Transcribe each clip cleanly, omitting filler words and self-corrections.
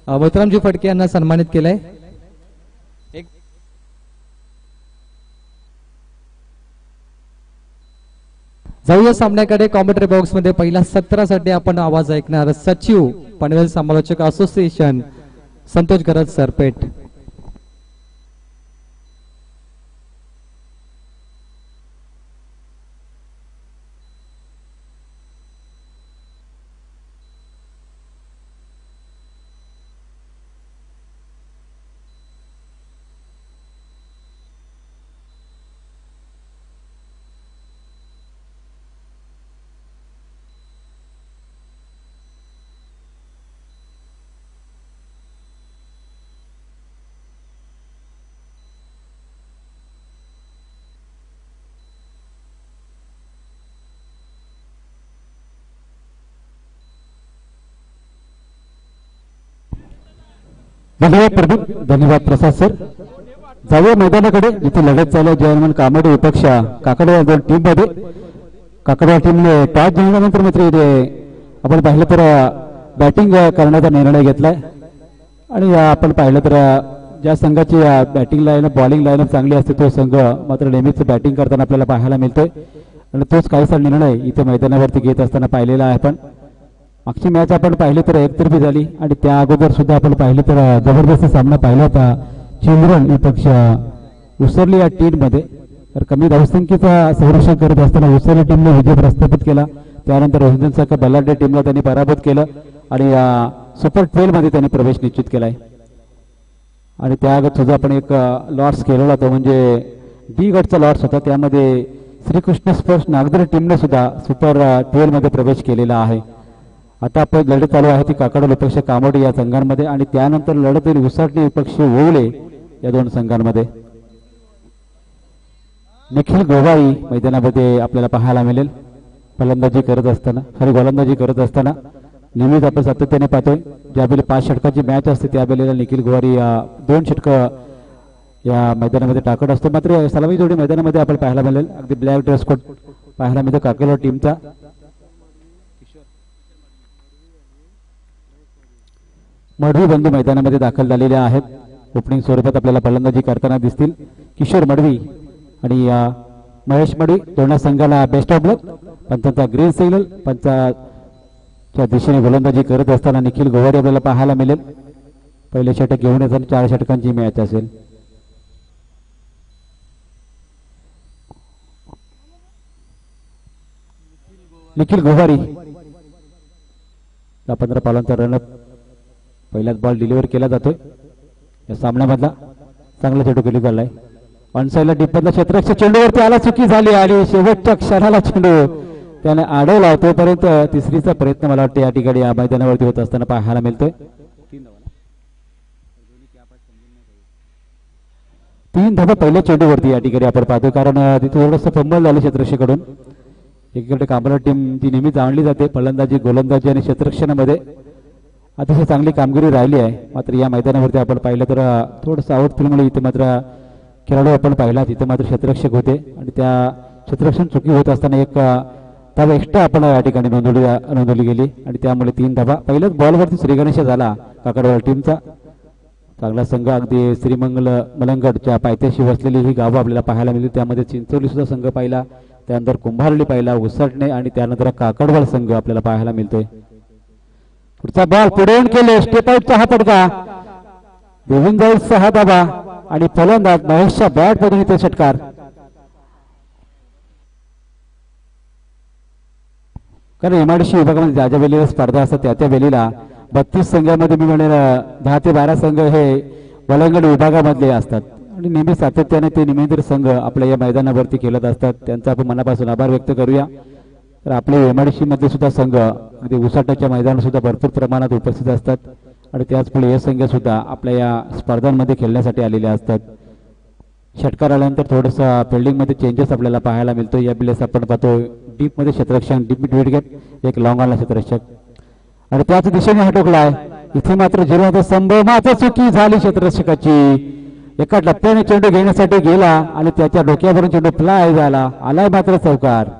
मोतीरामजी फडके यांना सन्मानित केलंय। जाऊया सामन्याकडे। कॉमेंट्री बॉक्स मध्ये पहिल्या सत्रासाठी आपण आवाज ऐकणार सचिव पनवेल समालोचक असोसिएशन संतोष गरज सरपेट। धन्यवाद प्रदीप, धन्यवाद प्रसाद सर। जाऊया मैदानाकडे जिथे लढत चालू आहे जयमन कामडी विपक्ष काकडवाड दोन टीम मध्ये। काकडवाड टीमने टॉस जिंकल्यानंतर मात्र इथे आपण पाहिलं तर बॅटिंग करण्याचा निर्णय घेतलाय आणि आपण पाहिलं तर ज्या संघाची बॅटिंग लाईनअप बॉलिंग लाईनअप चांगली असते तो संघ मात्र नेहमीच बॅटिंग करताना आपल्याला पाहायला मिळतोय आणि तोच काहीसा निर्णय इथे मैदानावरती घेत असताना पाहिलेला आहे। आपण मागची मॅच आपण पाहिली तर एकतर्फी झाली आणि त्या अगोदर सुद्धा आपण पाहिलं तर जबरदस्त सामना पाहिला होता चिल्ड्रन विपक्ष उसरली या टीम मध्ये। तर कमी धावसंख्येचा संरक्षण करत असताना उसरली टीमने विजय प्रस्थापित केला। त्यानंतर रोहिंजनसारख्या बलाढ्य टीमला त्यांनी पराभूत केलं आणि सुपर 12 मध्ये त्यांनी प्रवेश निश्चित केलाय। आणि त्या अगोदर सुद्धा आपण एक लॉट्स केलेला तो म्हणजे डी गटचा लॉट्स होता, त्यामध्ये श्रीकृष्ण स्पोर्ट्स नागदर टीमने सुद्धा सुपर 12 मध्ये प्रवेश केलेला आहे। आता आपण लढत चालू आहे ती काकडवाड विपक्ष कामोडी या संघांमध्ये आणि त्यानंतर लढत होईल उसाटणे विपक्ष ओवले या दोन संघांमध्ये। निखिल गोवाई मैदानामध्ये आपल्याला पाहायला मिळेल फलंदाजी करत असताना गोलंदाजी करत असताना। नेहमीच आपण सातत्याने पाहतोय ज्यावेळी 5 षटकाची मॅच असते त्यावेळेला निखिल गोवारी 2 षटकं या मैदानामध्ये टाकत असतो। मात्र सलामी जोडी मैदानामध्ये आपण पाहायला मिळेल अगदी ब्लॅक ड्रेस कोट पाहायला मिळतो काकडवाड टीमचा। मडवी बंधू मैदानामध्ये दाखल झालेले आहेत। ओपनिंग स्वरूपात आपल्याला फलंदाजी करताना दिसतील किशोर मडवी आणि महेश मडवी। दोन्ही संघाला बेस्ट ऑफ लक। पंचांचा ग्रीन सिग्नल, पंचाच्या दिशेने गोलंदाजी करत असताना निखिल गोवारी आपल्याला पाहायला मिळेल। पहिले षटक घेऊन येताना 4 षटकांची मॅच असेल। निखिल गोवारी 15 पालांचा रनअप पहिलाच बॉल डिलिव्हर केला जातोय या सामन्यामधला। चांगला चेंडू केली झालाय ऑन साईडला डीपमधला क्षेत्ररक्षक चेंडूवरती आला, चुकी झाली आणि शेवटच्या क्षणाला चेंडू त्याने अडवला। तोपर्यंत तिसरीचा प्रयत्न मला वाटतं या ठिकाणी या मैदानावरती होत असताना पाहायला मिळतोय। 3 धावा पहिल्या चेंडूवरती या ठिकाणी आपण पाहतोय कारण तिथे थोडंसं फंबल झालं क्षेत्ररक्षकाकडून। एकीकडे कामोडी टीम जी नेहमी जाणली जाते फलंदाजी गोलंदाजी आणि क्षेत्ररक्षणामध्ये अतिशय चांगली कामगिरी राहिली आहे। मात्र या मैदानावरती आपण पाहिलं तर थोडंसं आउटफिल्डमुळे इथे मात्र खेळाडू आपण पाहिला तिथे मात्र क्षेत्ररक्षक होते आणि त्या क्षेत्ररक्षण चुकी होत असताना एक धावा एक्स्ट्रा आपण या ठिकाणी नोंदवली गेली आणि त्यामुळे 3 धावा। पहिल्याच बॉलवरती श्रीगणेश झाला काकडवाड टीमचा। चांगला संघ अगदी श्रीमंगल मलंगडच्या पायथ्याशी वसलेली ही गावं आपल्याला पाहायला मिळली। त्यामध्ये चिंचोली सुद्धा संघ पाहिला, त्यानंतर कुंभारली पाहिला, उसटणे आणि त्यानंतर काकडवाड संघ आपल्याला पाहायला मिळतोय। पुढचा बॉल पुढे केले, स्टेप आउटचा हा फटका, देऊन जाईल 6 धावा आणि फलंदाज महेशच्या बॅट मधून इथे षटकार। कारण एमआयडीसी विभागामध्ये ज्या ज्या वेळेला स्पर्धा असतात त्या त्या वेळेला 32 संघामध्ये मी म्हणेन 10 ते 12 संघ हे वलंगड विभागामधले असतात आणि नेहमी सातत्याने ते निमंत्रित संघ आपल्या या मैदानावरती खेळत असतात। त्यांचा आपण मनापासून आभार व्यक्त करूया। तर आपले एमआयडीसी मध्ये सुद्धा संघ अगदी उसाटाच्या मैदानात सुद्धा भरपूर प्रमाणात उपस्थित असतात आणि त्याचमुळे हे संघ सुद्धा आपल्या या स्पर्धांमध्ये खेळण्यासाठी आलेले असतात। षटकार आल्यानंतर थोडंसं फिल्डिंग मध्ये चेंजेस आपल्याला पाहायला मिळतो। या वेळेस आपण पाहतो डीप मध्ये क्षेत्ररक्षण, डीप मिड विकेट, एक लॉंग ऑनला क्षेत्ररक्षक आणि त्याच दिशेने हा टोकलाय। इथे मात्र 0 संभव मात्र चुकी झाली क्षेत्ररक्षकाची। एका टप्प्याने चेंडू घेण्यासाठी गेला आणि त्याच्या डोक्यावरून चेंडू फ्लाय झाला, आलाय मात्र चौकार।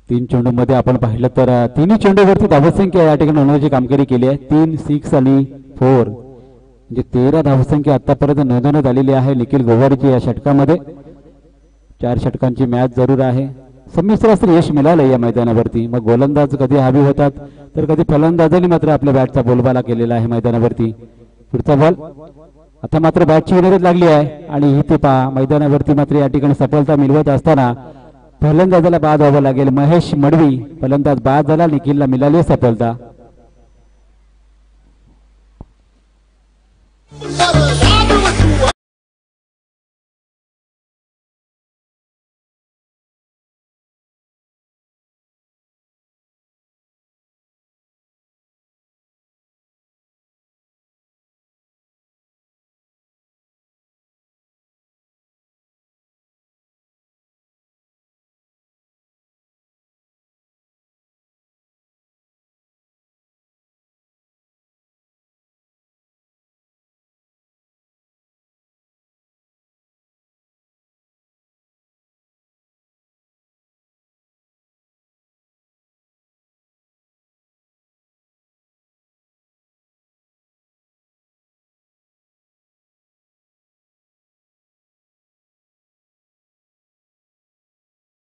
तीन चेंडूमध्ये आपण पाहिलं तर तिन्ही चेंडूवरती धावसंख्या या ठिकाणी नोंदवण्याची कामगिरी केली आहे. 3, 6 आणि 4 म्हणजे 13 धावसंख्या आतापर्यंत नोंदवण्यात आलेली आहे निखिल गोवारीची या षटकामध्ये. 4 षटकांची मॅच जरूर आहे. संमिश्र असं यश मिळालं या मैदानावरती. मग गोलंदाज कधी हवी होतात तर कधी फलंदाजांनी मात्र आपल्या बॅटचा बोलबाला केलेला आहे मैदानावरती. पुढचा बॉल आता मात्र बॅटची विनंती लागली आहे आणि इथे पहा मैदानावरती मात्र या ठिकाणी सफलता मिळवत असताना फलंदाजाला बाद व्हावं लागेल. महेश मडवी फलंदाज बाद झाला. निखिलला मिळाली सफलता.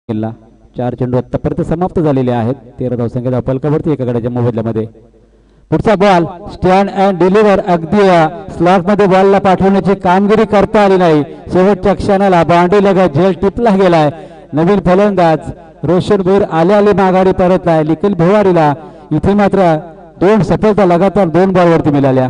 किल्ला 4 चेंडू आतापर्यंत समाप्त झालेले आहेत. 13 धावसंख्या फलकावरती एका गड्याच्या मोबदल्यामध्ये. पुढचा बॉल स्टँड अँड डिलिव्हर अगदी स्लॉट मध्ये बॉलला पाठवण्याची कामगिरी करता आली नाही. शेवटच्या क्षणाला बाउंड्री लगत झेल टिपला गेलाय. नवीन फलंदाज रोशन भोईर आले माघारी परतलाय. निखिल भोवारीला इथे मात्र 2 सफलता लगातार 2 बॉलवरती मिळाल्या.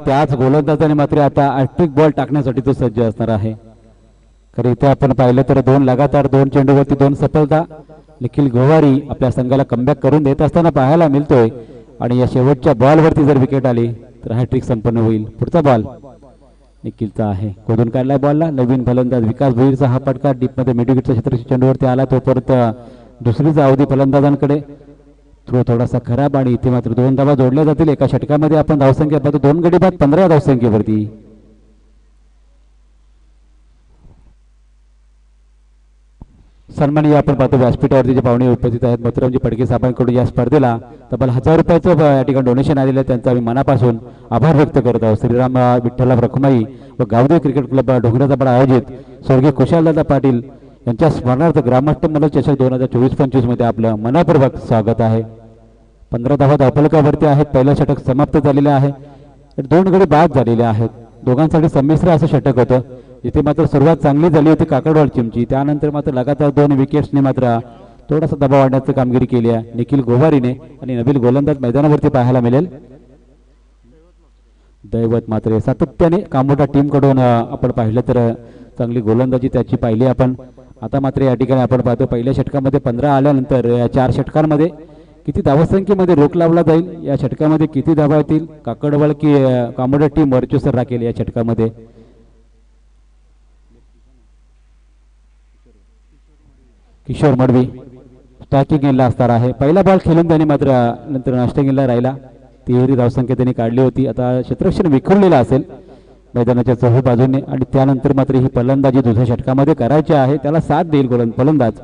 त्याच गोलंदाजाने मात्र आता हॅट्रिक बॉल टाकण्यासाठी तो सज्ज असणार आहे. खरं इथे आपण पाहिलं तर 2 लगातार 2 चेंडूवरती 2 सफलता निखिल गोवारी आपल्या संघाला कमबॅक करून देत असताना पाहायला मिळतोय. आणि या शेवटच्या बॉलवरती जर विकेट आली तर हॅट्रिक संपन्न होईल. पुढचा बॉल निखिलचा आहे. खोदून काढलाय बॉलला. नवीन फलंदाज विकास भोईरचा हा फटका डीपमध्ये मिडविकेटच्या क्षेत्राच्या चेंडूवरती आला. तो परत दुसरीच अवधी फलंदाजांकडे. थ्रो थोडासा खराब आणि इथे मात्र 2 धावा जोडल्या जातील. एका षटकामध्ये आपण धावसंख्या पाहतो 2 गडी बाद 15 धावसंख्येवरती. सन्माननीय आपण पाहतो व्यासपीठावरती जे पाहुणे उपस्थित आहेत मथुरामजी फडके साहेबांकडून या स्पर्धेला तब्बल 1000 रुपयाचं या ठिकाणी डोनेशन आलेलं आहे. त्यांचा आम्ही मनापासून आभार व्यक्त करत आहोत. श्रीराम विठ्ठलराव रखुमाई व गावदेव क्रिकेट क्लब डोंगराचा पाडा आयोजित स्वर्गीय कुशालदादा पाटील यांच्या स्मरणार्थ ग्रामस्थ मल्ल चषक 2024-25 मध्ये आपलं मनपूर्वक स्वागत आहे. 15 धावा धावफलकावरती आहेत. पहिलं षटक समाप्त झालेलं आहे. 2 गडी बाद झालेले आहेत. दोघांसाठी संमिश्र असं षटक होतं. इथे मात्र सुरुवात चांगली झाली होती काकडवाड टीमची. त्यानंतर मात्र लगातार 2 विकेट्सने मात्र थोडासा दबाव आणण्याची कामगिरी केली आहे निखिल गोवारीने. आणि नवीन गोलंदाज मैदानावरती पाहायला मिळेल. दैवत मात्र सातत्याने कामोठा टीम कडून आपण पाहिलं तर चांगली गोलंदाजी त्याची पाहिली आपण. आता मात्र या ठिकाणी आपण पाहतो पहिल्या षटकामध्ये 15 आल्यानंतर या 4 षटकांमध्ये किती धावसंख्येमध्ये रोख लावला जाईल. या षटकामध्ये किती धावा येतील. काकडवाड की कामोठा टीम वर्चस्व राखेल या षटकामध्ये. किशोर मडवी स्टॅकिंग गेला असणार आहे. पहिला बॉल खेळून त्याने मात्र नंतर नाष्टंगीला राहिला. 13 धावसंख्या त्यांनी काढली होती. आता क्षेत्ररक्षण विखुरलेला असेल मैदानाच्या चौही बाजूने. आणि त्यानंतर मात्र ही फलंदाजी दुसऱ्या षटकामध्ये करायची आहे. त्याला साथ देईल फलंदाज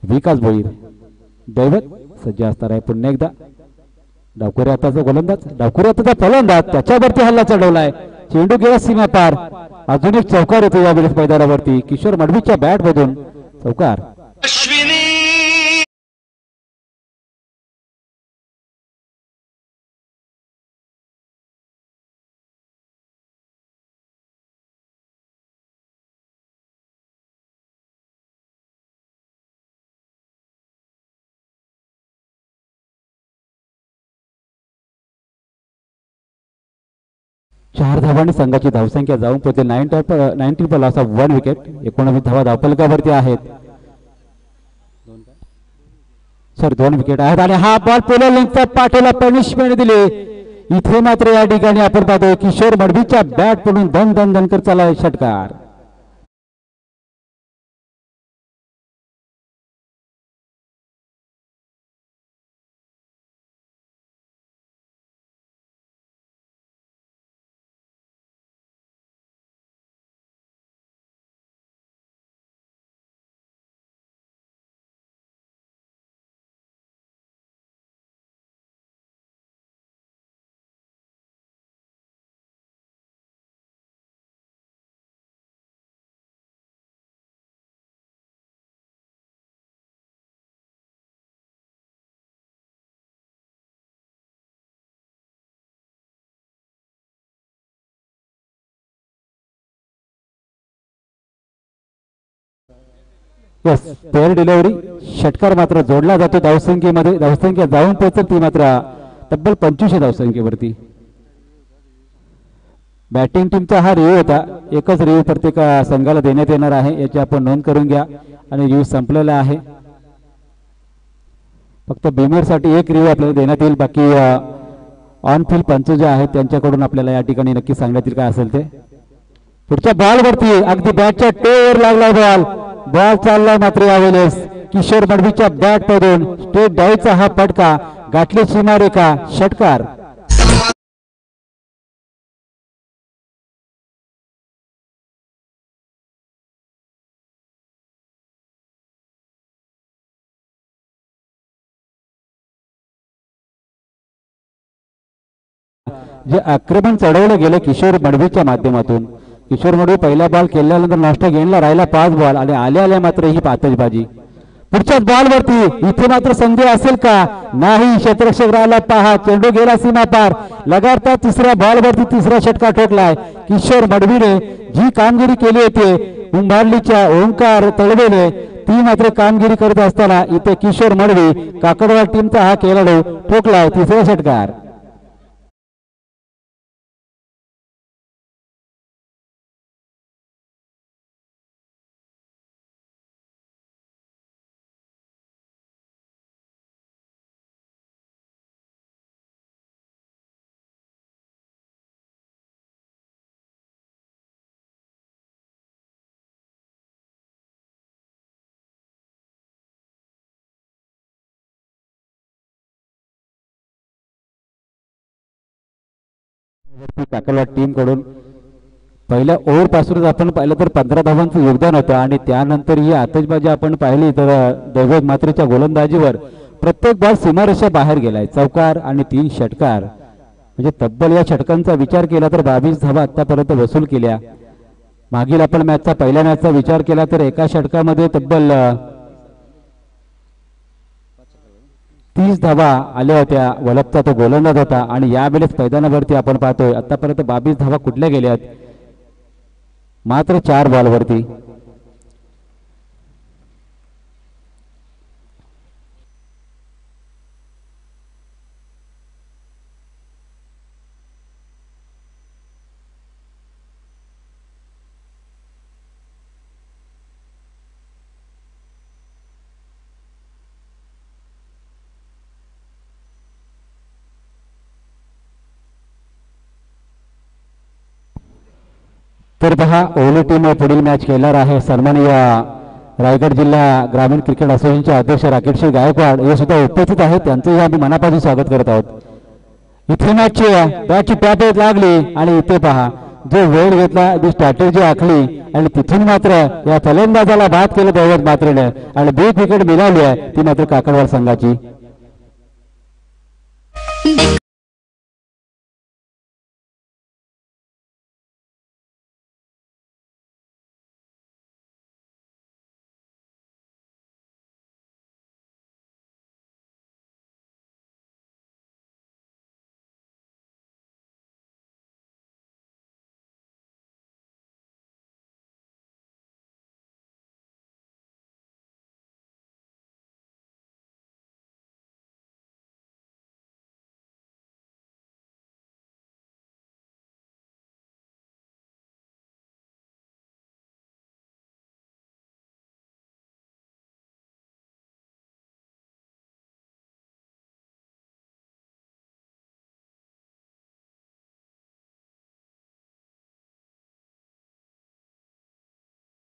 विकास भोईर. दैवत सज्ज असणार आहे. पुन्हा एकदा डावखुरे आताचा गोलंदाज डावखुरे आताचा फलंदाज त्याच्यावरती हल्ला चढवलाय. चेंडू गेला सीमा पार. अजून एक चौकार येतो यावेळेस मैदानावरती. किशोर मडवीच्या बॅट मधून चौकार. 4 धावांनी संघाची धावसंख्या जाऊन पोहोचते 19 पर लॉस ऑफ 1 विकेट. 19 धावा धावफलकावरती आहेत. सर 2 विकेट आहेत आणि हा बॉल पोलो लिंकचा पाठीला पनिशमेंट दिली. इथे मात्र या ठिकाणी आपण पाहतोय किशोर मडवीच्या बॅट पडून धन धन धनकर चालला षटकार. यस पेअर डिलिव्हरी षटकार मात्र जोडला जातो धावसंख्येमध्ये. धावसंख्या जाऊन पोहोचत ती मात्र तब्बल 25 धावसंख्येवरती. बॅटिंग टीमचा हा रिव्ह्यू होता. एकच रिव्ह्यू प्रत्येक संघाला देण्यात येणार आहे, याची आपण नोंद करून घ्या. आणि रिव्ह्यू संपलेला आहे. फक्त बिमरसाठी एक रिव्ह्यू आपल्याला देण्यात येईल. बाकी ऑन फील्ड पंच जे आहेत त्यांच्याकडून आपल्याला या ठिकाणी नक्की सांगण्यात येईल काय असेल ते. पुढच्या बॉलवरती अगदी बॅटच्या टोवर लागला बॉल. बॉल चाललाय मात्र यावेळेस किशोर मडवीच्या बॅट पडून स्टेट डायचा हा फटका गाठली सीमारेखा. षटकार. जे आक्रमण चढवलं गेलं किशोर मडवीच्या माध्यमातून. किशोर मडवी पहिला बॉल केल्यानंतर नाष्ट गेनला राहिला 5 बॉल आणि आल्या मात्र ही पातळबाजी. पुढच्याच बॉलवरती इथे मात्र संधी असेल का? नाही. क्षेत्ररक्षक राहिला पहा. चेंडू गेला सीमा पार. लगातार तिसऱ्या बॉलवरती तिसरा षटकार ठोकलाय किशोर मडवीने. जी कामगिरी केली होती उंबारलीच्या ओंकार तळवेने ती मात्र कामगिरी करत असताना इथे किशोर मडवी काकडवाड टीमचा हा खेळाडू ठोकलाय तिसरा षटकार. काकडवाड टीम कडून पहिल्या ओव्हर पासूनच आपण पाहिलं तर 15 धावांचं योगदान होतं आणि त्यानंतर ही आतषबाजी आपण पाहिली तर दैवत मात्रेच्या गोलंदाजीवर प्रत्येक बॉल सीमारेषा बाहेर गेलाय. चौकार आणि 3 षटकार म्हणजे तब्बल या षटकांचा विचार केला तर 22 धावा आतापर्यंत वसूल केल्या. मागील आपण मॅचचा पहिल्या मॅचचा विचार केला तर एका षटकामध्ये तब्बल 30 धावा आल्या होत्या. वलपचा तो गोलंदाज होता आणि यावेळेस मैदानावरती आपण पाहतोय आतापर्यंत 22 धावा कुठल्या गेल्यात मात्र 4 बॉलवरती. तर पहा ओली टीम पुढील मॅच खेळणार आहे. सन्माननीय रायगड जिल्हा ग्रामीण क्रिकेट असोसिएशनचे अध्यक्ष राकेशजी गायकवाड हे सुद्धा उपस्थित आहेत. त्यांचंही आम्ही मनापासून स्वागत करत आहोत. इथे मॅचची टॅप लागली आणि इथे पहा जो वेळ घेतला जी स्ट्रॅटेजी आखली आणि तिथून मात्र या फलंदाजाला बाद केलं दैवत मात्रेने आणि बिग विकेट मिळाली आहे ती मात्र काकडवाड संघाची.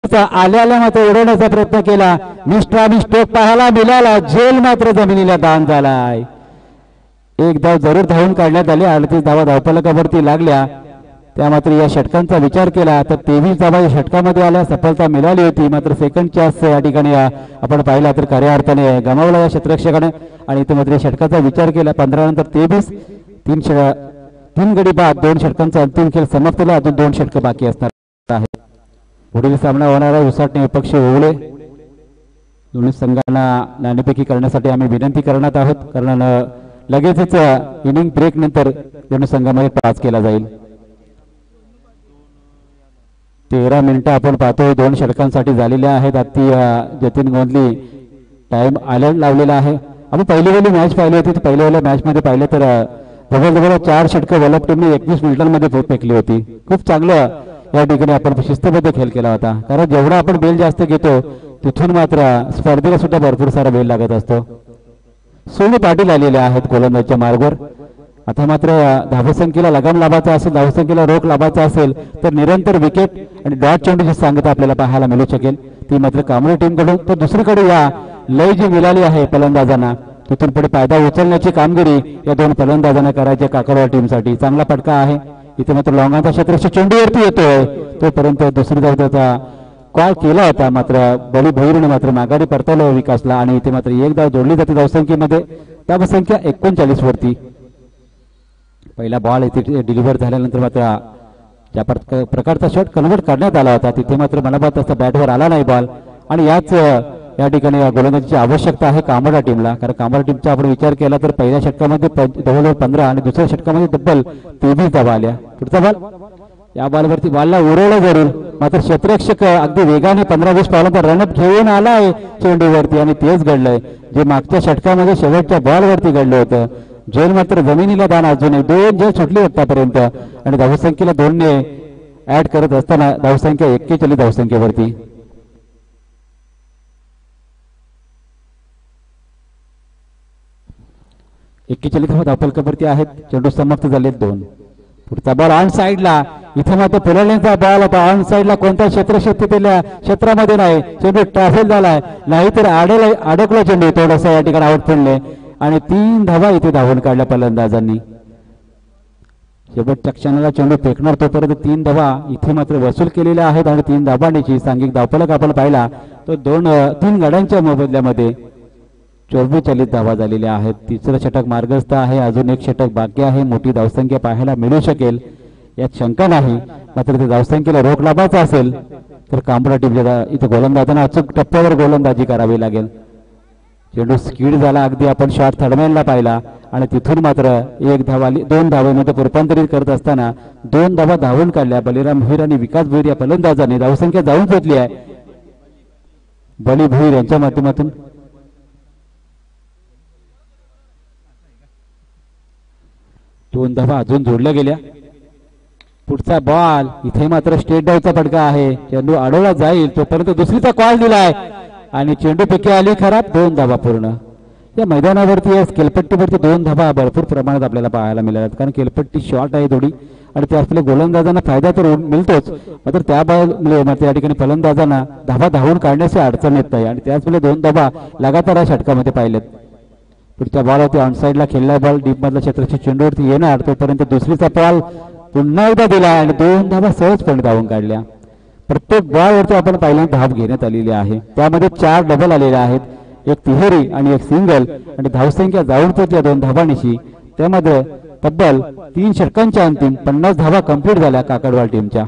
स्ट्रोकचा आल्याला मात्र उडवण्याचा प्रयत्न केला. मिस्ट्रामी स्ट्रोक पाहायला मिळाला. झेल मात्र जमिनीला दान झालाय. एक धाव जरूर धावून काढण्यात आली. 38 धावा धावफलकावरती लागल्या. त्या मात्र या षटकांचा विचार केला तर 23 धावा या षटकामध्ये आल्या. सफलता मिळाली होती. मात्र सेकंड चान्स या ठिकाणी आपण पाहिला तर खऱ्या अर्थाने गमावला या क्षेत्ररक्षकाने. आणि इथे मात्र षटकाचा विचार केला. 15 नंतर 23 तीन गडी बाद 2 षटकांचा अंतिम खेळ समाप्त झाला. अजून 2 षटक बाकी असणार आहे. पुढील सामना होणारा उसाटणे विपक्ष ओवळे. दोन्ही संघांना नाणेफेकी करण्यासाठी आम्ही विनंती करणार आहोत. कारण लगेचच इनिंग ब्रेक नंतर दोन्ही संघामध्ये पास केला जाईल. 13 मिनिटं आपण पाहतोय 2 षटकांसाठी झालेल्या आहेत. अति जतीन गोंधली टाइम आयलंड लावलेला आहे. आपण पहिली मॅच पाहिली होती. पहिल्या मॅच मध्ये पाहिलं तर जवळजवळ 4 षटकं वलप टीमने 21 मिनिटांमध्ये फेकली होती. खूप चांगलं या ठिकाणी आपण शिस्तबद्ध खेळ केला होता. कारण जेवढा आपण बेल जास्त घेतो तिथून मात्र स्पर्धेला सुद्धा भरपूर सारा बेल लागत असतो. सोनू पाटील आलेले आहेत गोलंदाजच्या मार्गावर. आता मात्र धावसंख्येला लगाम लाभाचा असेल, धावसंख्येला रोख लाभाचा असेल तर निरंतर विकेट आणि डॉट चेंडूची सांगता आपल्याला पाहायला मिळू शकेल. ती मात्र कांबळे टीमकडून. तर दुसरीकडे या लय जी मिळाली आहे फलंदाजांना तिथून पुढे फायदा उचलण्याची कामगिरी या 2 फलंदाजांना करायची काकडवा टीमसाठी. चांगला फटका आहे. इथे मात्र लॉंगाचा क्षेत्ररक्षक चेंडूवरती येतोय तोपर्यंत दुसरी धावचा कॉल केला होता. मात्र बळी भैरने मात्र माघारी परतवलं विकासला. आणि इथे मात्र एक धाव जोडली जाते धावसंख्येमध्ये. धावसंख्या 39 वरती. पहिला बॉल इथे डिलिव्हर झाल्यानंतर मात्र ज्या प्रकारचा शॉट कन्व्हर्ट करण्यात आला होता तिथे मात्र मनाबाद तसा बॅटवर आला नाही बॉल. आणि याच या ठिकाणी गोलंदाजीची आवश्यकता आहे कांबडा टीमला. कारण कांबडा टीमचा आपण विचार केला तर पहिल्या षटकामध्ये जवळजवळ 15 आणि दुसऱ्या षटकामध्ये तब्बल 23 धावा आल्या. पुढचा बॉल या बॉलवरती बॉलला उडवलं जरूर. मात्र क्षेत्ररक्षक अगदी वेगाने 15-20 पावलांचा रनअप घेऊन आलाय चेंडूवरती. आणि तेच घडलंय जे मागच्या षटकामध्ये शेवटच्या बॉलवरती घडलं होतं. झेल मात्र जमिनीला दान अजून 2 झेल सुटली आतापर्यंत. आणि धावसंख्येला 2 ने ऍड करत असताना धावसंख्या 41 धावसंख्येवरती. धावफलकावरती आहेत. चेंडू समाप्त झालेत 2. पुढचा बॉल ऑन साइडला. इथे मात्र फुलवण्याचा बॉल होता. ऑन साइडला कोणत्या क्षेत्रामध्ये नाही. चेंडू ट्रॅफेल झालाय. नाहीतर अडकला चेंडू थोडासा या ठिकाणी आउट पडले. आणि 3 धावा इथे धावून काढल्या फलंदाजांनी. शेवटच्या क्षणाला चेंडू फेकणार तोपर्यंत 3 धावा इथे मात्र वसूल केलेल्या आहेत. आणि 3 धावांची सांघिक धावफलक आपण पाहिला तो 3 गड्यांच्या मोबदल्यामध्ये 44 धावा झालेल्या आहेत. तिसरं षटक मार्गस्थ आहे. अजून एक षटक बाकी आहे. मोठी धावसंख्या पाहायला मिळू शकेल यात शंका नाही. मात्र ते धावसंख्येला रोख लाभाचा असेल तर कांबडा टीमच्या इथे गोलंदाजांना अचूक टप्प्यावर गोलंदाजी करावी लागेल. चेंडू स्पीड झाला अगदी आपण शॉट थर्डमॅनला पाहिला. आणि तिथून मात्र 1 धावा 2 धावेमध्ये रूपांतरित करत असताना 2 धावा धावून काढल्या. बलिराम भोईर आणि विकास भोईर या फलंदाजाने धावसंख्या जाऊन पोहोचली आहे. बली भोईर यांच्या माध्यमातून 2 धावा अजून जोडल्या गेल्या. पुढचा बॉल इथे मात्र स्टेट डाऊचा फटका आहे. चेंडू अडवला जाईल तोपर्यंत दुसरीचा कॉल दिलाय. आणि चेंडू पैकी आली खराब. 2 धावा पूर्ण. या मैदानावरती या केलपट्टीवरती 2 धावा भरपूर प्रमाणात आपल्याला पाहायला मिळाल्यात. कारण केलपट्टी शॉर्ट आहे थोडी. आणि त्या आपल्या गोलंदाजांना फायदा तर मिळतोच. मात्र त्या बॉलमुळे या ठिकाणी फलंदाजांना धावा धावून काढण्याची अडचण येत नाही. आणि त्याचमुळे 2 धावा लगातार या षटकामध्ये पाहिलेत. पुढच्या बॉलवरती ऑनसाइडला खेळला बॉल डीप मधला क्षेत्राच्या चेंडूवरती येणार तोपर्यंत दुसरीचा बॉल पुन्हा एकदा दिला. आणि 2 धावा सहजपणे धावून काढल्या. प्रत्येक बॉलवरती आपण पहिल्यांदा धाव घेण्यात आलेली आहे. त्यामध्ये 4 डबल आलेले आहेत. एक तिहेरी आणि एक सिंगल. आणि धावसंख्या जाऊन पोहोचल्या 2 धावांची. त्यामध्ये तब्बल 3 षटकांच्या अंतिम 50 धावा कंप्लीट झाल्या काकडवाल टीमच्या.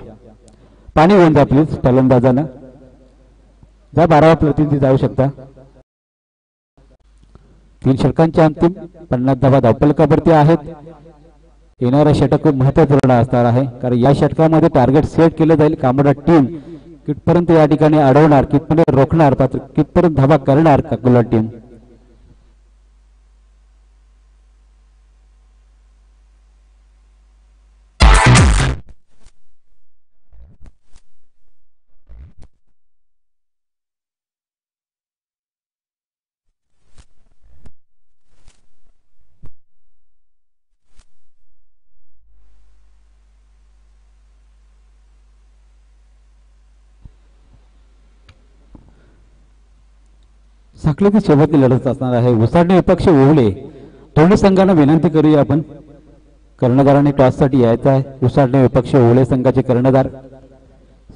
पाणी होऊन द्या प्लीज फलंदाजांना. जा 12वा प्रतिनिधी जाऊ शकता. 3 षटकांच्या अंतिम 50 धावा धावफलकावरती आहेत. येणारा षटक खूप महत्वपूर्ण असणार आहे. कारण या षटकामध्ये टार्गेट सेट केलं जाईल. कांबडा टीम कितपर्यंत या ठिकाणी अडवणार, कितपर्यंत रोखणार, कितपर्यंत धावा करणार काकडवा टीम. झाकले ती शेवटली लढत असणार आहे. उसाडणे विपक्ष ओवळे दोन्ही संघांना विनंती करूया आपण. कर्णधाराने टॉससाठी यायचं आहे. उसाडणे विपक्ष ओवळे संघाचे कर्णधार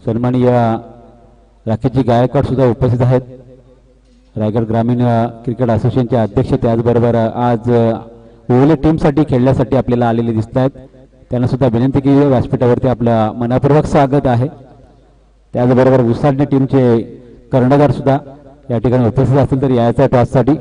सन्माननीय राकेशजी गायकवाड सुद्धा उपस्थित आहेत. रायगड ग्रामीण क्रिकेट असोसिएशनचे अध्यक्ष, त्याचबरोबर आज ओवळे टीमसाठी खेळण्यासाठी आपल्याला आलेले दिसत आहेत. त्यांना सुद्धा विनंती केली. व्यासपीठावरती आपलं मनापूर्वक स्वागत आहे. त्याचबरोबर उसाडणे टीमचे कर्णधार सुद्धा या ठिकाणी उपस्थित असतील तर यायचा टॉससाठी.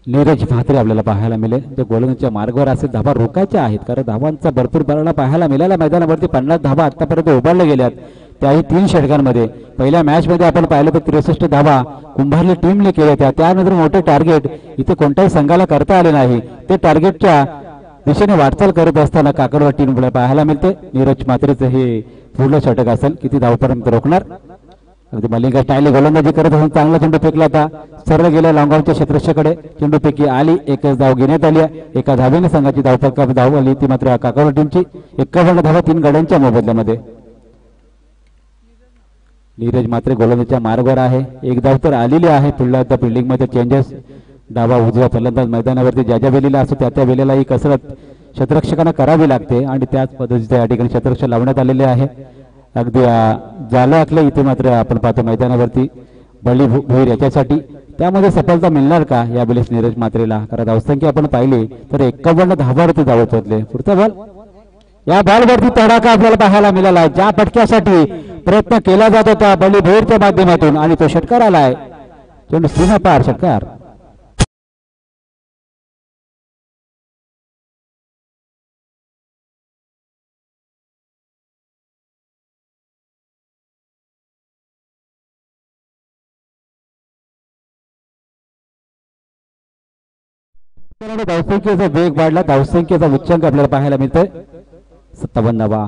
नीरज म्हात्रे आपल्याला पाहायला मिळेल. जे गोलंदाजीच्या मार्गावर असेल. धाबा रोखायच्या आहेत कारण धावांचा भरपूर बराडा पाहायला मिळाला. मैदानावरती 50 धाबा आतापर्यंत उभारल्या गेल्यात, त्याही 3 षटकांमध्ये. पहिल्या मॅच मध्ये आपण पाहिलं तर 63 धाबा कुंभारली टीमने केल्या. त्यानंतर मोठे टार्गेट इथे कोणत्याही संघाला करता आले नाही. ते टार्गेटच्या दिशेने वाटचाल करत असताना काकडवा टीम पाहायला मिळते. नीरज म्हात्रेचं हे पूर्ण षटक असेल. किती धावपर्यंत रोखणार. अगदी मलिंगा स्टाईल गोलंदाजी करत असून चांगला चेंडू फेकला होता. सरळ गेल्या लॉंगॉनच्या क्षेत्रक्षकडे चेंडू फेकी आली. एकच धाव घेण्यात आली. एका धावेने संघाची धाव आली ती मात्र काकडवा टीमची. 51 धावा 3 गड्यांच्या मोबदल्यामध्ये. नीरज मात्र गोलंदाजीच्या मार्गावर आहे. एक धाव तर आलेली आहे. पुढल्या फिल्डिंग मध्ये चेंजेस. डावा उजवा फलंदाज मैदानावरती ज्या वेळेला असतो त्या वेळेला ही कसरत क्षेत्ररक्षकांना करावी लागते आणि त्याच पद्धतीचे या ठिकाणी क्षेत्ररक्षक लावण्यात आलेले आहे. अगदी झालं आखलं इथे मात्र आपण पाहतो मैदानावरती बळी भोईर याच्यासाठी. त्यामध्ये सफलता मिळणार का यावेळेस नीरज मात्रेला. कारण धावसंख्या आपण पाहिली तर 51 धावावरती धावत होते. पुढचा बॉल. या बॉलवरती तडाखा आपल्याला पाहायला मिळाला. ज्या फटक्यासाठी प्रयत्न केला जात होता बळी भोईरच्या माध्यमातून आणि तो षटकार आलाय. चेंडू सीमा पार षटकार. धावसंख्येचा वेग वाढला. धावसंख्येचा उच्चांक आपल्याला पाहायला मिळतोय 57 धावा.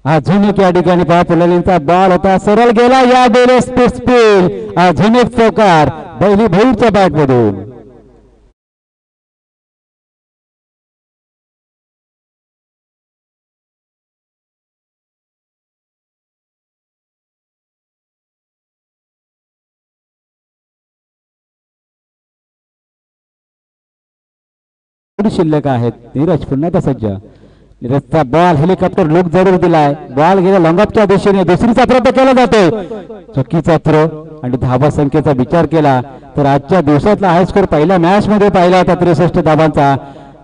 अजून एक या ठिकाणी पहा पुलालींचा बॉल होता. सरळ गेला या बेले स्पीड. अजून एक चौकार बैली भोईरच्या बॅट मधून. शिल्लक आहेत. नीरज पुन्हा त्या सज्ज. नीरजचा बॉल हेलिकॉप्टर लुक जरूर दिलाय. बॉल गेला लॉंगअपच्या दिशेने. दुसरीचा प्रयत्न केला जातोय. चुकीचा थ्रो आणि धावा संख्येचा विचार केला तर आजच्या दिवसातला हाय स्कोर पहिल्या मॅच मध्ये पाहिला होता 63 धावांचा.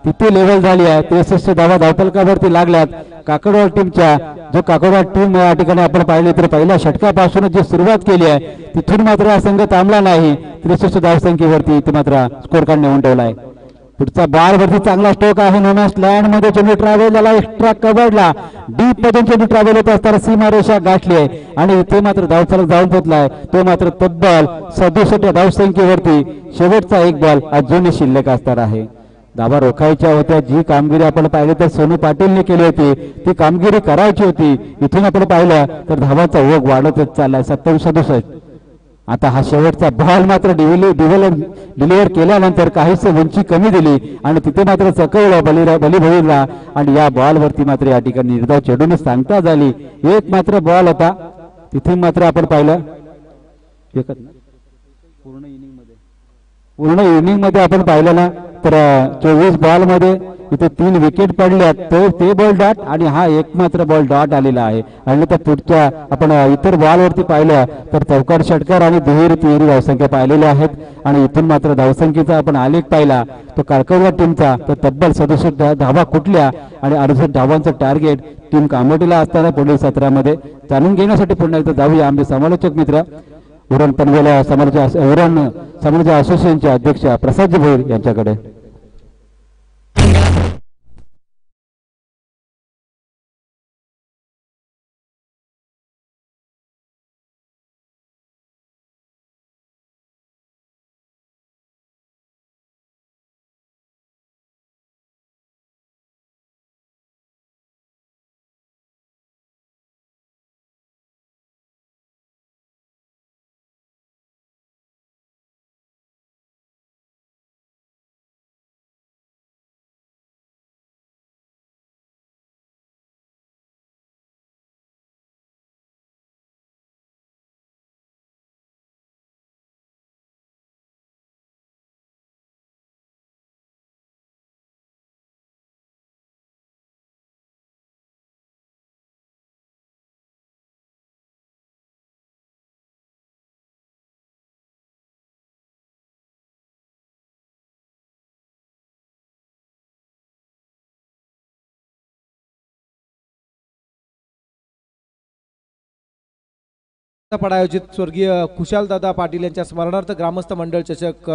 तिथे लेवल झाली आहे. 63 धावा धावफलकावरती लागल्यात काकडवा टीमच्या. जो काकडवा टीम या ठिकाणी आपण पाहिले तर पहिल्या षटकापासून जी सुरुवात केली आहे तिथून मात्र हा संघ थांबला नाही. 63 धावसंख्येवरती ते मात्र स्कोर कार्ड नेऊन ठेवलाय. पुढचा बॉल वरती चांगला स्ट्रोक आहे. नोमॅस लँड मध्ये चेंडू ट्रॅव्हल झाला. एक्स्ट्रा कव्हरला डीप मधून चेंडू ट्रॅव्हल होत असताना सीमारेषा गाठली आहे आणि इथे मात्र धावफलक जाऊन पोहोचलाय. तो मात्र तब्बल 67 धावसंख्येवरती. शेवटचा एक बॉल अजूनही शिल्लक असणार आहे. धावा रोखायच्या होत्या. जी कामगिरी आपण पाहिली तर सोनू पाटीलने केली होती ती कामगिरी करायची होती. इथून आपण पाहिलं तर धावाचा ओघ वाढतच चाललाय. 27-67. आता हा शेवटचा बॉल मात्र डिलिव्हर केल्यानंतर काहीच उंची कमी दिली आणि तिथे मात्र चकवलं बली भोईरला आणि या बॉलवरती मात्र या ठिकाणी निर्धाव चेंडूने सांगता झाली. एक मात्र बॉल होता. तिथे मात्र आपण पाहिलं पूर्ण इनिंग मध्ये आपण पाहिलं ना तर 24 बॉल मध्ये इथे 3 विकेट पडल्यात. ते बॉल डॉट आणि हा एक मात्र बॉल डॉट आलेला आहे. आणि त्या पुढच्या आपण इतर बॉलवरती पाहिलं तर चौकार षटकार आणि दुहेरी तिहेरी धावसंख्या पाहिलेल्या आहेत. आणि इथून मात्र धावसंख्येचा आपण आलेख पाहिला तो काकडवा टीमचा तर तब्बल 67 धावा कुठल्या आणि 68 धावांचं टार्गेट टीम कामोटीला असताना पुढील सत्रामध्ये. जाणून घेण्यासाठी पुन्हा एकदा जाऊया आमचे समालोचक मित्र उरण पनवेल समाज असोसिएशनचे अध्यक्ष प्रसादजी भोईर यांच्याकडे. पड आयोजित स्वर्गीय खुशालदादा पाटील यांच्या स्मरणार्थ ग्रामस्थ मंडळ चषक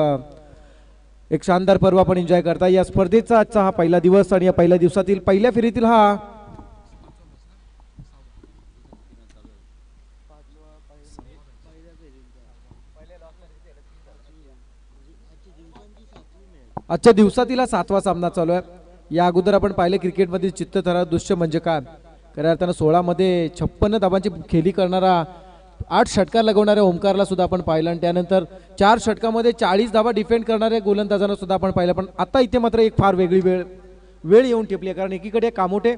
एक शानदार पर्व आपण एन्जॉय करता. या स्पर्धेचा आजचा हा पहिला दिवस आणि या पहिल्या दिवसातील पहिल्या फेरीतील हा आजच्या दिवसातील हा 7वा सामना चालू आहे. या अगोदर आपण पाहिले क्रिकेटमधील चित्तथरारक दृश्य म्हणजे काय, खऱ्या अर्थानं 16 मध्ये 56 धावांची खेळी करणारा 8 षटकार लगवणाऱ्या ओमकारला सुद्धा आपण पाहिलं आणि त्यानंतर 4 षटकामध्ये 40 धावा डिफेंड करणाऱ्या गोलंदाजांना सुद्धा आपण पाहिलं. पण आता इथे मात्र एक फार वेगळी वेळ येऊन ठेपली आहे, कारण एकीकडे कामोठे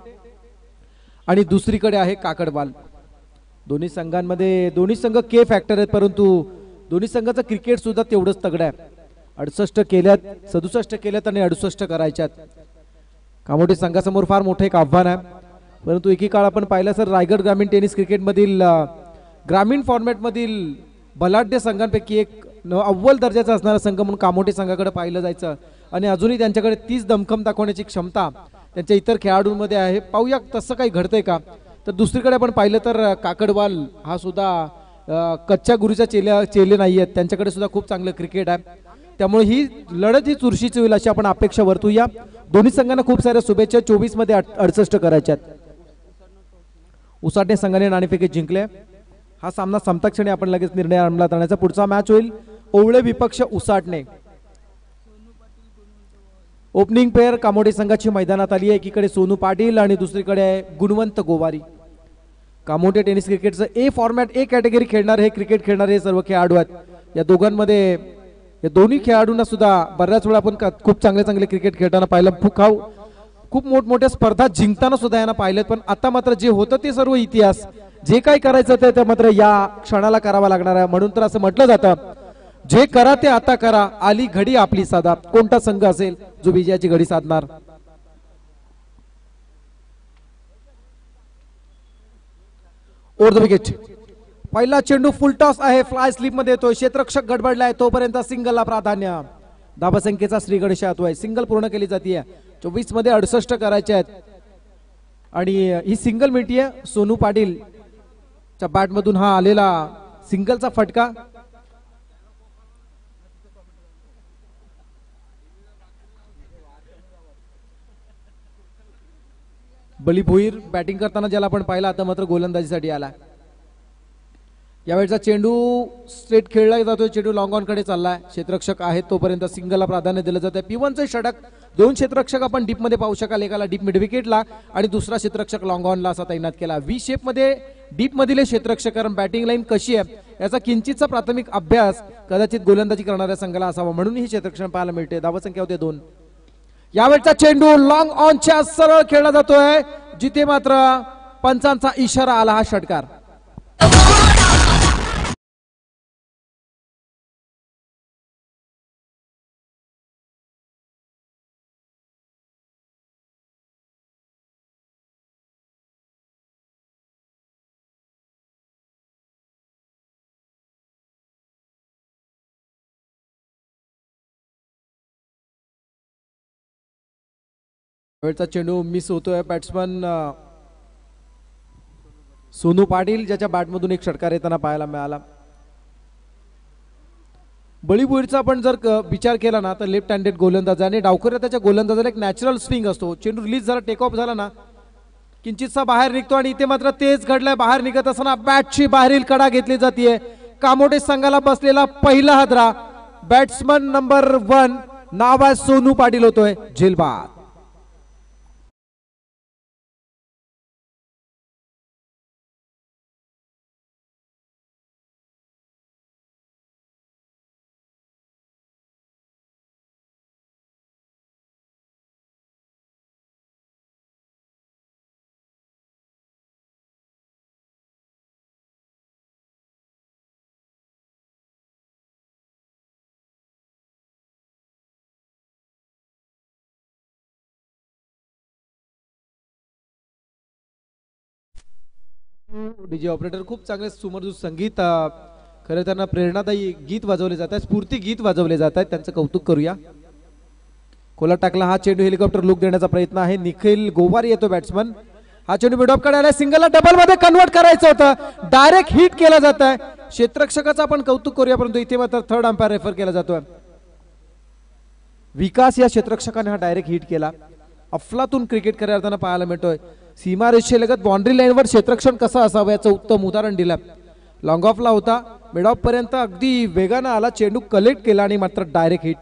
आणि दुसरीकडे आहे काकडवाल. दोन्ही संघ के फॅक्टर आहेत, परंतु दोन्ही संघाचं क्रिकेट सुद्धा तेवढंच तगडं आहे. 68 केल्यात, 67 केल्यात आणि 68 करायच्यात. कामोठे संघासमोर फार मोठं एक आव्हान आहे, परंतु एकीकाळ आपण पाहिलं सर रायगड ग्रामीण टेनिस क्रिकेटमधील ग्रामीण फॉर्मॅटमधील बलाढ्य संघांपैकी एक अव्वल दर्जाचा असणारा संघ म्हणून कामोठे संघाकडे पाहिलं जायचं आणि अजूनही त्यांच्याकडे 30 दमखम दाखवण्याची क्षमता त्यांच्या इतर खेळाडूंमध्ये आहे. पाहूया तसं काही घडतंय का. तर दुसरीकडे आपण पाहिलं तर काकडवाल हा सुद्धा कच्च्या गुरुच्या चेले नाही आहेत, त्यांच्याकडे सुद्धा खूप चांगलं क्रिकेट आहे. त्यामुळे ही लढत ही चुरशीची होईल अशी आपण अपेक्षा वर्तूया. दोन्ही संघांना खूप साऱ्या शुभेच्छा. 24 मध्ये 68 करायच्यात. उसाटणे संघाने नाणेफेकी जिंकले. हा सामना संपताक्षणी आपण लगेच निर्णय अंमलात आणण्याचा. पुढचा मॅच होईल ओवळे विपक्ष उसाटणे. ओपनिंग पेअर कामोठे संघाची मैदानात आली आहे. एकीकडे सोनू पाटील आणि दुसरीकडे आहे गुणवंत गोवारी. कामोठे टेनिस क्रिकेटचं ए फॉर्मॅट ए कॅटेगरी खेळणारे हे क्रिकेट खेळणारे सर्व खेळाडू आहेत. या दोघांमध्ये या दोन्ही खेळाडूंना सुद्धा बऱ्याच वेळा आपण खूप चांगले क्रिकेट खेळताना पाहिलं. खूप मोठमोठ्या स्पर्धा जिंकताना सुद्धा यांना पाहिलं. पण आता मात्र जे होतं ते सर्व इतिहास, जे काही करायचं ते मात्र या क्षणाला करावा लागणार आहे. म्हणून तर असं म्हटलं जातं, जे करा ते आता करा, आली घडी आपली साधा. कोणता संघ असेल जो विजयाची घडी साधणार. Over the wicket. पहिला चेंडू फुल टॉस आहे, फ्लाय स्लिप मध्ये येतोय. क्षेत्ररक्षक गडबडलाय, तोपर्यंत सिंगलला प्राधान्य. धावसंख्येचा श्री गणेश येतोय. सिंगल पूर्ण केली जाते. 24 मध्ये 68 करायचे आहेत आणि ही सिंगल मिळतीये सोनू पाटील च्या बॅट मधून. हा आलेला सिंगलचा फटका. बली भोईर बॅटिंग करताना ज्याला आपण पाहिला, आता मात्र गोलंदाजीसाठी आला. यावेळचा चेंडू स्ट्रेट खेळला जातोय. चेंडू लॉंग ऑन कडे चाललाय. क्षेत्ररक्षक आहेत तोपर्यंत सिंगलला प्राधान्य दिलं जातं. P1चे षटक. 2 क्षेत्ररक्षक आपण डीप मध्ये पाहू शकाल. एकाला डीप मिड विकेटला आणि दुसरा क्षेत्ररक्षक लॉंग ऑनला असा तैनात केला. व्ही शेप मध्ये डीप मधील क्षेत्ररक्षक. कारण बॅटिंग लाईन कशी आहे याचा किंचितचा प्राथमिक अभ्यास कदाचित गोलंदाजी करणाऱ्या संघाला असावा, म्हणून ही क्षेत्ररक्षण पाहायला मिळते. धावसंख्या होते 2. यावेळचा चेंडू लॉंग ऑनच्या सरळ खेळला जातोय, जिथे मात्र पंचांचा इशारा आला. हा षटकार. वेळचा चेंडू मिस होतोय. बॅट्समन सोनू पाटील ज्याच्या बॅटमधून एक षटकार येताना पाहायला मिळाला. बळीभोईरचा आपण जर विचार केला ना तर लेफ्ट हँडेड गोलंदाज आणि डावखऱ्या त्याच्या गोलंदाजाला एक नॅचरल स्विंग असतो. चेंडू रिलीज झाला, टेक ऑफ झाला ना किंचितसा बाहेर निघतो आणि इथे मात्र तेच घडलंय. बाहेर निघत असताना बॅटची बाहेरील कडा घेतली जाते. कामोठे संघाला बसलेला पहिला हादरा. बॅट्समन नंबर 1 नाव आहे सोनू पाटील होतोय झेलबाद. डीजे ऑपरेटर खूप चांगले सुमधुर संगीत, खरं त्यांना प्रेरणादायी गीत वाजवले जात आहेत, स्फूर्ती गीत वाजवले जात आहेत, त्यांचं कौतुक करूया. कोला टाकला. हा चेंडू हेलिकॉप्टर लुक देण्याचा प्रयत्न आहे. निखिल गोवारी येतो बॅट्समन हा चेंडू मिडऑफ कडे आलाय, सिंगलला डबल मध्ये कन्वर्ट करायचं होतं, डायरेक्ट हिट केला जात आहे. क्षेत्ररक्षकाचं आपण कौतुक करूया, परंतु इथे मात्र थर्ड अंपायर रेफर केला जातोय. विकास या क्षेत्ररक्षकाने हा डायरेक्ट हिट केला. अफलातून क्रिकेट करताना पाहायला मिळतोय. सीमारेषेलगत बाउंड्री लाईनवर क्षेत्ररक्षण कसं असावं याचं उत्तम उदाहरण दिलं. लॉंग ऑफला होता, मिड ऑफ पर्यंत अगदी वेगानं आला, चेंडू कलेक्ट केला आणि मात्र डायरेक्ट हिट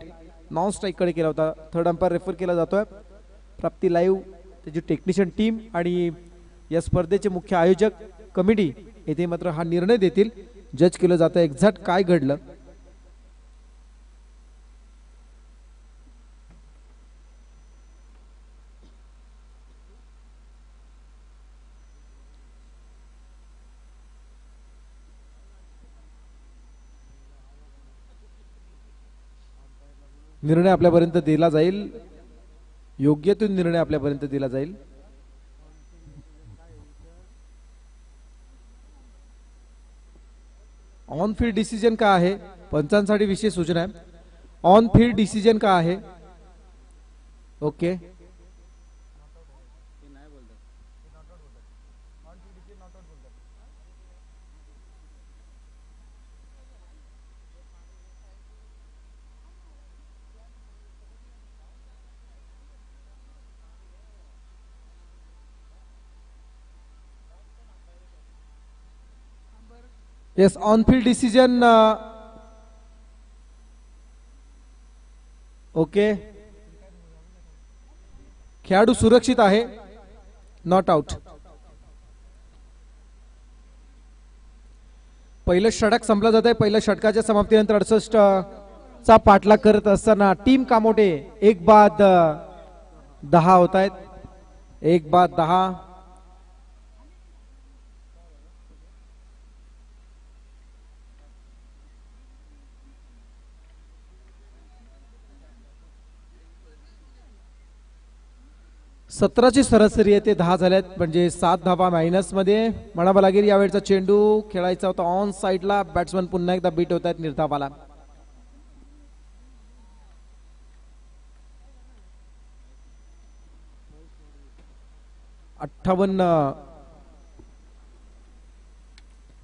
नॉन स्ट्राईक कडे केला होता. थर्ड अंपायर रेफर केला जातोय. प्राप्ती लाईव्ह त्याची टेक्निशियन टीम आणि या स्पर्धेचे मुख्य आयोजक कमिटी येथे मात्र हा निर्णय देतील. जज केलं जातं एक्झॅक्ट काय घडलं. निर्णय आपल्यापर्यंत दिला जाईल, योग्य तो निर्णय आपल्यापर्यंत दिला जाईल. ऑन फील्ड डिसिजन का आहे, पंचांसाठी विशेष सूचना आहे. ऑन फील्ड डिसिजन का आहे. Okay, yes on field decision. Okay, खेळाडू सुरक्षित आहे, नॉट आउट. पहिलं षटक संपलं जात आहे. पहिल्या षटकाच्या समाप्तीनंतर 68 चा पाठलाग करत असताना टीम कामोटे 1 बाद 10 होत आहेत. 1 बाद 10. सतराची सरासरी आहे, ते 10 झाल्यात, म्हणजे 7 धावा मायनस मध्ये म्हणावं लागेल. यावेळचा चेंडू खेळायचा होता ऑन साइडला. बॅट्समन पुन्हा एकदा बीट होत आहेत निर्धावाला.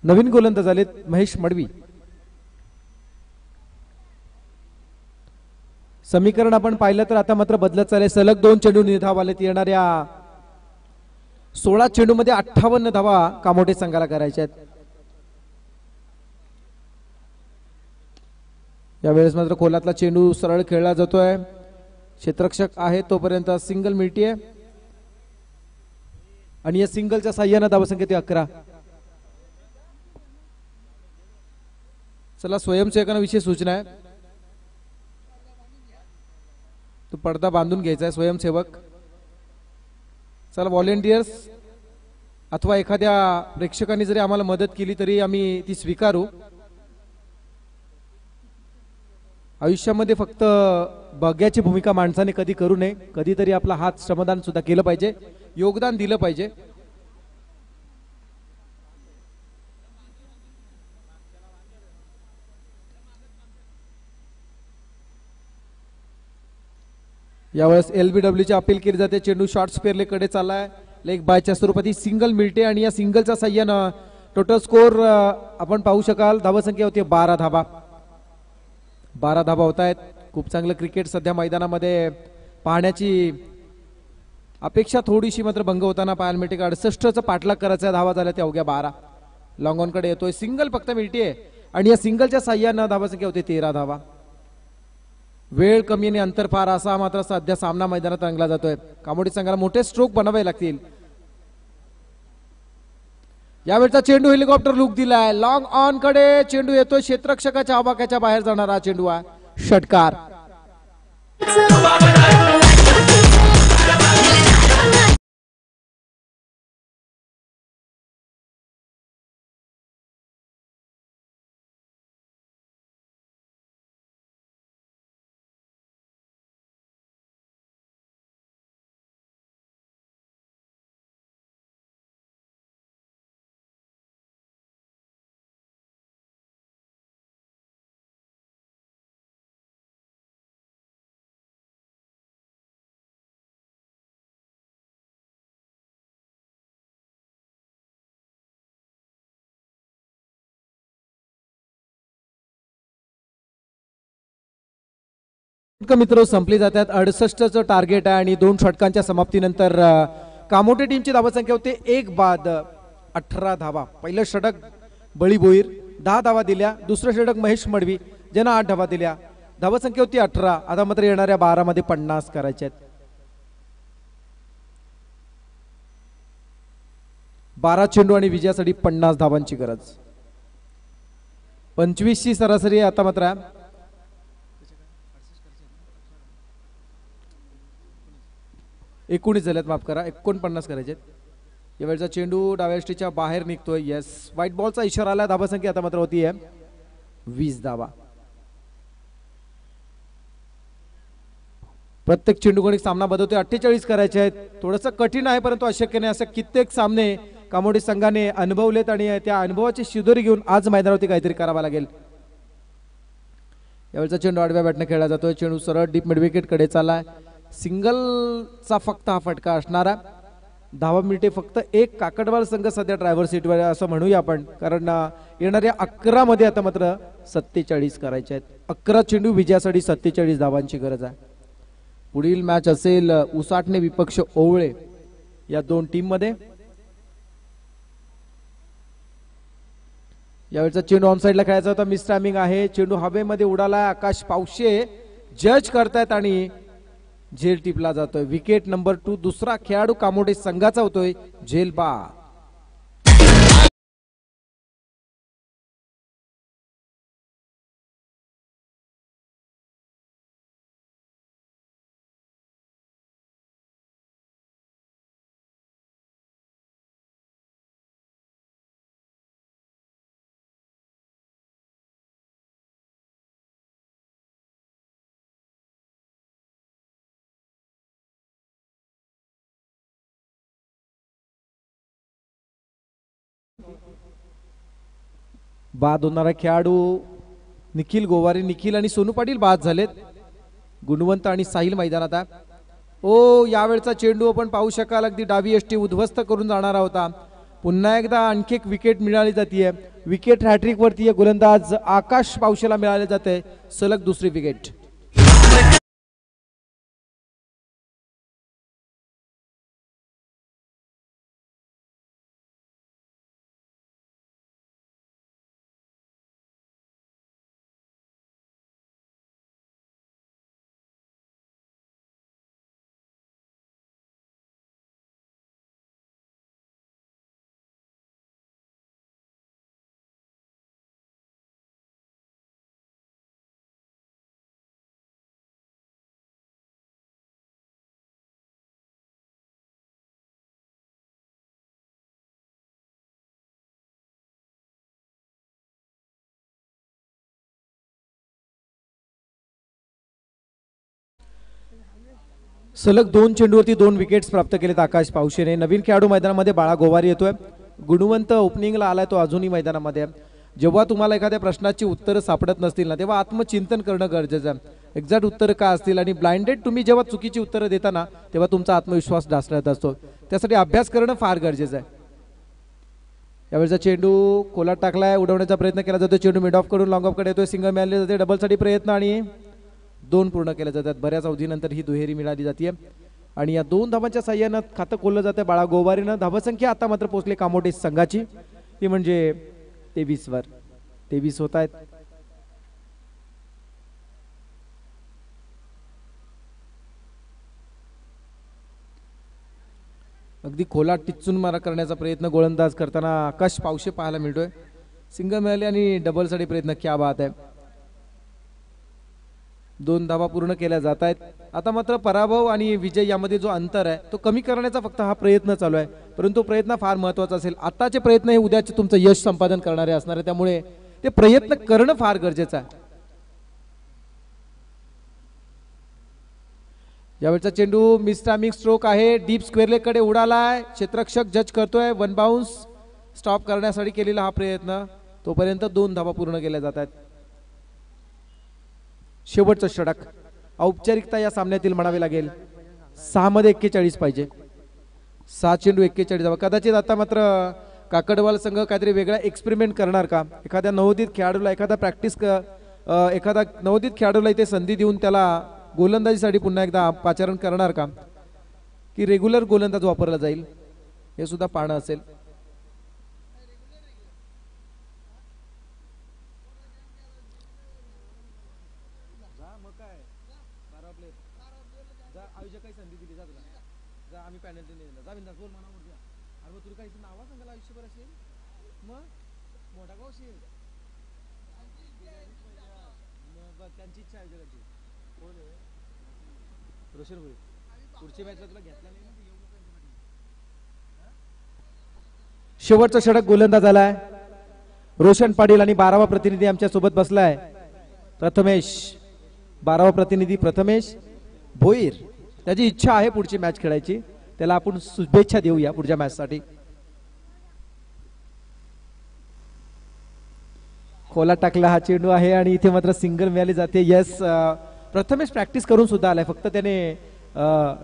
नवीन गोलंदाज झालेत महेश मडवी. समीकरण आपण पाहिलं तर आता मात्र बदलत चालले. सलग 2 चेंडू निर्धावालेत. येणाऱ्या 16 चेंडू मध्ये 58 धावा कामोठे संघाला करायच्या आहेत. यावेळेस मात्र खोलातला चेंडू सरळ खेळला जातोय. क्षेत्ररक्षक आहे तोपर्यंत सिंगल मिळतीये आणि या सिंगलच्या साह्यानं धावसंख्या ती 11. चला, स्वयंसेवकांना विशेष सूचना आहे, तो पडदा बांधून घ्यायचा आहे स्वयंसेवक. चला, व्हॉलेंटियर्स अथवा एखाद्या प्रेक्षकांनी जरी आम्हाला मदत केली तरी आम्ही ती स्वीकारू. आयुष्यामध्ये फक्त बघ्याची भूमिका माणसाने कधी करू नये. कधीतरी आपला हात श्रमदान सुद्धा केलं पाहिजे, योगदान दिलं पाहिजे. यावेळेस LBW ची अपील केली जाते. चेंडू शॉर्ट स्पेअर कडे चाललाय. लेग बायच्या स्वरूपात ही सिंगल मिळते आणि या सिंगलच्या साह्यानं टोटल स्कोर आपण पाहू शकाल. धावसंख्या होती 12 धावा. 12 धावा होत आहेत. खूप चांगलं क्रिकेट सध्या मैदानामध्ये पाहण्याची अपेक्षा थोडीशी मात्र भंग होताना पाहायला मिळते. 68चा पाठलाग करायचा, धावा झाल्या त्या अवघ्या 12. लॉंग ऑन कडे येतोय, सिंगल फक्त मिळते आणि या सिंगलच्या साह्यानं धावसंख्या होते 13 धावा. वेळ कमी आणि अंतर फार असा मात्र सध्या सामना मैदानात रंगला जातोय. कामोडी संघाला मोठे स्ट्रोक बनवावे लागतील. यावेळचा चेंडू हेलिकॉप्टर लुक दिलाय. लॉंग ऑन कडे चेंडू येतोय. क्षेत्ररक्षकाच्या आवाक्याच्या बाहेर जाणारा चेंडू आहे. षटकार. मित्र संपली जातात. 68चं टार्गेट आहे आणि 2 षटकांच्या समाप्तीनंतर कामोटे टीमची धावसंख्या होते 1 बाद 18 धावा. पहिलं षटक बळी बोईर 10 धावा दिल्या. दुसरं षटक महेश मडवी ज्यांना 8 धावा दिल्या. धावसंख्या होती 18. आता मात्र येणाऱ्या 12 मध्ये 50 करायचे आहेत. 12 चेंडू आणि विजयासाठी 50 धावांची गरज. 25 ची सरासरी आता मात्र 19 झाल्यात, माफ करा 49 करायचे. यावेळचा चेंडू डाव्या यष्टीच्या बाहेर निघतोय. येस, व्हाईट बॉलचा इशारा आला. धावसंख्या आता मात्र होती आहे 20 धावा. प्रत्येक चेंडूगणिक सामना बदलतोय. 48 करायचे आहेत. थोडंसं कठीण आहे परंतु अशक्य नाही. असं कित्येक सामने कामोडी संघाने अनुभवलेत आणि त्या अनुभवाची शिदोरी घेऊन आज मैदानावरती काहीतरी करावा लागेल. यावेळचा चेंडू आडव्या बॅटने खेळला जातोय. चेंडू सरळ डीप मिड विकेट कडे चाललाय. सिंगलचा फक्त हा फटका असणारा. धावा मिनिटे फक्त 1. काकडवाल संघ सध्या ड्रायव्हर सीटवर असं म्हणूया आपण, कारण येणाऱ्या 11 मध्ये आता मात्र 47 करायचे आहेत. 11 चेंडू विजयासाठी 47 धावांची गरज आहे. पुढील मॅच असेल उसाटणे विपक्ष ओवळे या 2 टीम मध्ये. यावेळचा चेंडू ऑन साइडला खेळायचा होता. मिस टायमिंग आहे. चेंडू हवेमध्ये उडाला. आकाश पावशे जज करतायत आणि झेल टिपला जातोय. Wicket number 2. दुसरा खेळाडू कामोडे संघाचा होतोय झेल बा. बाद होणारा खेळाडू निखिल गोवारी. निखिल आणि सोनू पाटील बाद झालेत. गुणवंत आणि साहिल मैदानात आहे. ओ, यावेळचा चेंडू आपण पाहू शकाल अगदी डावी यष्टी उद्ध्वस्त करून जाणारा होता. पुन्हा एकदा आणखी एक विकेट मिळाली जाते. विकेट हॅट्रिक वरती गोलंदाज आकाश पावशेला मिळाले जाते. सलग दुसरी विकेट. सलग 2 चेंडूवरती 2 विकेट्स प्राप्त केलेत आकाश पावशेने. नवीन खेळाडू मैदानामध्ये बाळा गोवारी येतोय. गुणवंत ओपनिंगला आलाय, तो अजूनही मैदानामध्ये. जेव्हा तुम्हाला एखाद्या प्रश्नाची उत्तरं सापडत नसतील ना, तेव्हा आत्मचिंतन करणं गरजेचं आहे. एक्झॅक्ट उत्तर काय असतील आणि ब्लाइंडेड तुम्ही जेव्हा चुकीची उत्तरं देता ना, तेव्हा तुमचा आत्मविश्वास ढासळत असतो. त्यासाठी अभ्यास करणं फार गरजेचं आहे. यावेळचा चेंडू कोलात टाकलाय. उडवण्याचा प्रयत्न केला जातो. चेंडू मिड ऑफ कडून लॉंग ऑफ कडे येतोय. सिंगल मिळाले जाते. डबलसाठी प्रयत्न आणि 2 पूर्ण केले जातात. बऱ्याच अवधीनंतर ही दुहेरी मिळाली जाते आणि या 2 धावांच्या साह्यानं खातं खोललं जातं बाळा गोवारीनं. धावसंख्या आता मात्र पोहोचली कामोटे संघाची, ती म्हणजे 23 वर. 23 होत आहेत. अगदी खोला टिचून मारा करण्याचा प्रयत्न गोलंदाज करताना आकाश पावशे पाहायला मिळतोय. सिंगल मिळाले आणि डबलसाठी प्रयत्न. क्या बात आहे. 2 धावा पूर्ण केल्या जात आहेत. आता मात्र पराभव आणि विजय यामध्ये जो अंतर आहे तो कमी करण्याचा फक्त हा प्रयत्न चालू आहे. परंतु प्रयत्न फार महत्वाचा असेल. आताचे प्रयत्न हे उद्याचे तुमचं यश संपादन करणारे असणार आहे. त्यामुळे ते प्रयत्न करणं फार गरजेचं आहे. यावेळचा चेंडू मिस टायमिंग स्ट्रोक आहे. डीप स्क्वेअर लेग कडे उडालाय. क्षेत्ररक्षक जज करतोय. 1 बाउन्स स्टॉप करण्यासाठी केलेला हा प्रयत्न. तोपर्यंत 2 धावा पूर्ण केल्या जात आहेत. शेवटचं षटक. औपचारिकता या सामन्यातील म्हणावी लागेल. 6 मध्ये 41 पाहिजे. 6 चेंडू 41 धावा. कदाचित आता मात्र काकडवाल संघ काहीतरी वेगळा एक्सपेरिमेंट करणार का? एखाद्या नवोदित खेळाडूला एखादा नवोदित खेळाडूला इथे संधी देऊन त्याला गोलंदाजीसाठी पुन्हा एकदा पाचारण करणार का की रेग्युलर गोलंदाज वापरला जाईल हे सुद्धा पाहणं असेल. शेवटचा षटक गोलंदाज आलाय रोशन पाटील आणि 12वा प्रतिनिधी आमच्या सोबत बसलाय प्रथमेश. 12वा प्रतिनिधी प्रथमेश भोईर. त्याची इच्छा आहे पुढची मॅच खेळायची. त्याला आपण शुभेच्छा देऊया पुढच्या मॅच साठी. खोला टाकला हा चेंडू आहे आणि इथे मात्र सिंगल मिळाली जाते. यस, प्रथमेश प्रॅक्टिस करून सुद्धा आलाय. फक्त त्याने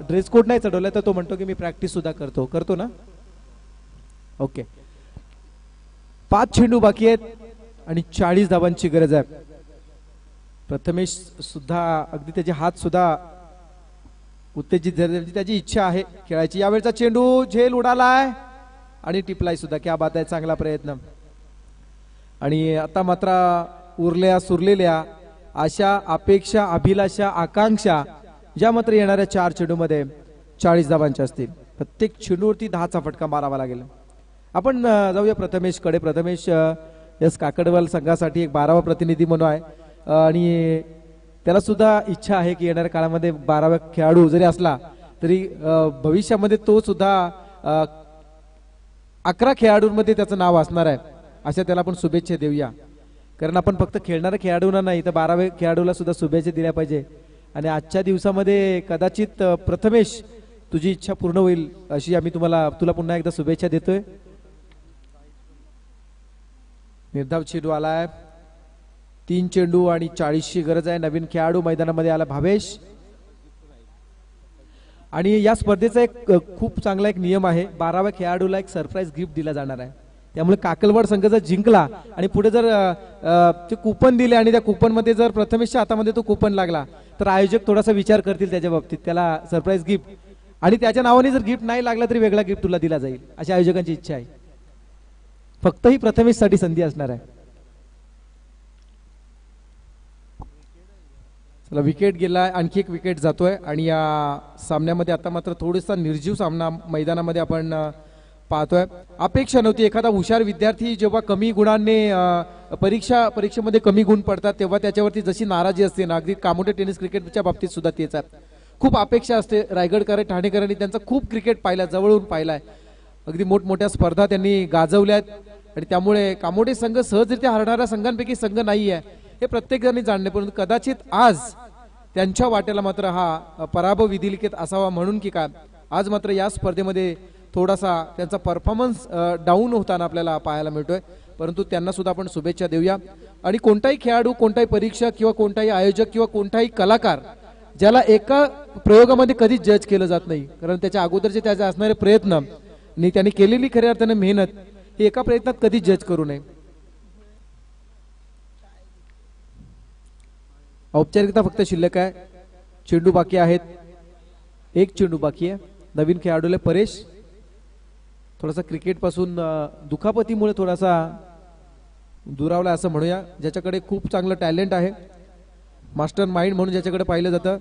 ड्रेस कोड नाही चढवला तर तो म्हणतो की मी प्रॅक्टिस सुद्धा करतो ना. ओके, 5 चेंडू बाकी आहेत आणि 40 धावांची गरज आहे. प्रथमेश सुद्धा अगदी त्याचे हात सुद्धा उत्तेजित झाले. त्याची इच्छा आहे खेळायची. यावेळचा चेंडू झेल उडालाय आणि टिपलाय सुद्धा. क्या बात आहे, चांगला प्रयत्न. आणि आता मात्र उरल्या सुरलेल्या आशा अपेक्षा अभिलाषा आकांक्षा ज्या मात्र येणाऱ्या 4 चेंडूमध्ये 40 धावांच्या असतील. प्रत्येक चेंडूवरती 10चा फटका मारावा लागेल. आपण जाऊया प्रथमेश कडे. प्रथमेश यस काकडवाल संघासाठी एक 12वा प्रतिनिधी म्हणून आहे आणि त्याला सुद्धा इच्छा आहे की येणाऱ्या काळामध्ये 12वा खेळाडू जरी असला तरी भविष्यामध्ये तो सुद्धा 11 खेळाडूंमध्ये त्याचं नाव असणार आहे. अशा त्याला आपण शुभेच्छा देऊया. कारण आपण फक्त खेळणाऱ्या खेळाडूंना नाही तर 12व्या खेळाडूला सुद्धा शुभेच्छा दिल्या पाहिजे. आणि आजच्या दिवसामध्ये कदाचित प्रथमेश तुझी इच्छा पूर्ण होईल अशी आम्ही तुला पुन्हा एकदा शुभेच्छा देतोय. निर्धाव चेंडू आलाय. 3 चेंडू आणि 40ची गरज आहे. नवीन खेळाडू मैदानामध्ये आला भावेश. आणि या स्पर्धेचा एक खूप चांगला एक नियम आहे. 12व्या खेळाडूला एक सरप्राईज गिफ्ट दिला जाणार आहे. त्यामुळे काकलवाड संघ जर जिंकला आणि पुढे जर ते कुपन दिले आणि त्या कुपन मध्ये जर प्रथमेशच्या हातामध्ये तो कुपन लागला तर आयोजक थोडासा विचार करतील त्याच्या बाबतीत. त्याला सरप्राईज गिफ्ट आणि त्याच्या नावाने जर गिफ्ट नाही लागला तरी वेगळा गिफ्ट तुला दिला जाईल अशी आयोजकांची इच्छा आहे. फक्त ही प्रथमेश साठी संधी असणार आहे. चला, विकेट गेला. आणखी एक विकेट जातोय आणि या सामन्यामध्ये आता मात्र थोडासा निर्जीव सामना मैदानामध्ये आपण पाहतोय. अपेक्षा नव्हती. एखादा हुशार विद्यार्थी जेव्हा कमी गुणांनी परीक्षेमध्ये कमी गुण पडतात तेव्हा त्याच्यावरती जशी नाराजी असते ना, अगदी कामोठे टेनिस क्रिकेटच्या बाबतीत सुद्धा तेच आहे. खूप अपेक्षा असते. रायगडकर ठाणेकरांनी त्यांचा खूप क्रिकेट पाहिला, जवळून पाहिलाय. अगदी मोठमोठ्या स्पर्धा त्यांनी गाजवल्यात आणि त्यामुळे कामोठे संघ सहजरित्या हरणाऱ्या संघांपैकी संघ नाही आहे हे प्रत्येक जणांनी जाणले. परंतु कदाचित आज त्यांच्या वाट्याला मात्र हा पराभव विधिलिखित असावा म्हणून की काय आज मात्र या स्पर्धेमध्ये थोडासा त्यांचा परफॉर्मन्स डाऊन होताना आपल्याला पाहायला मिळतोय. परंतु त्यांना सुद्धा आपण शुभेच्छा देऊया. आणि कोणताही खेळाडू, कोणताही परीक्षक किंवा कोणताही आयोजक किंवा कोणताही कलाकार ज्याला एका प्रयोगामध्ये कधीच जज केलं जात नाही, कारण त्याच्या अगोदरचे त्याचे असणारे प्रयत्न आणि त्यांनी केलेली खऱ्या अर्थाने मेहनत ही एका प्रयत्नात कधीच जज करू नये. औपचारिकता फक्त शिल्लक आहे. चेंडू बाकी आहेत. 1 चेंडू बाकी आहे. नवीन खेळाडूला परेश थोडासा क्रिकेट पासून दुखापतीमुळे थोडासा दुरावला असं म्हणूया. ज्याच्याकडे खूप चांगलं टॅलेंट आहे, मास्टर माइंड म्हणून ज्याच्याकडे पाहिलं जातं